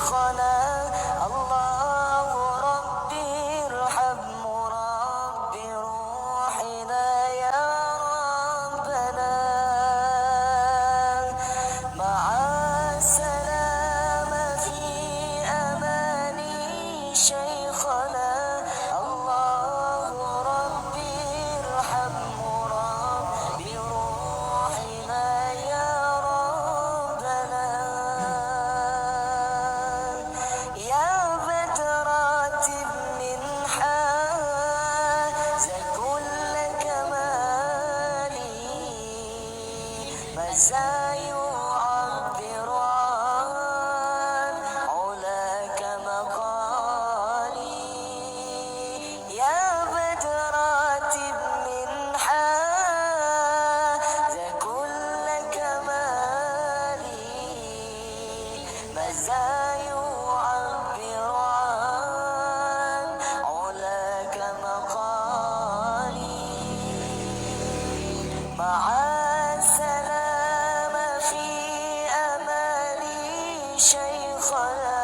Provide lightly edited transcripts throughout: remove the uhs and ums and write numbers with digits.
شيخنا الله ربي ارحم مربي روحنا يا ربنا مع السلامة في أماني شيخنا الله ربي ارحم مربي روحنا يا ربنا يا بدرات من حاز كل كمالي مزايا يعبر عن علاك مقالي يا بدرات من حاز كل كمالي مزايا يعبر عن علاك مقالي مع السلامة في أماني شيخنا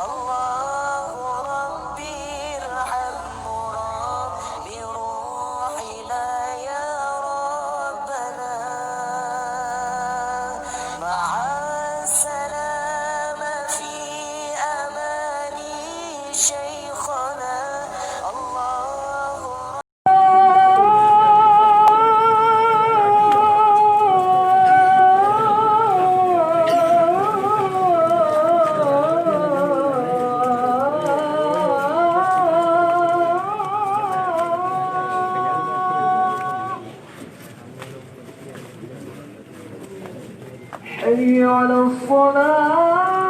الله ربي ارحم مربي روحنا يا ربنا مع السلامة في أماني شيخنا الله حي على الصلاة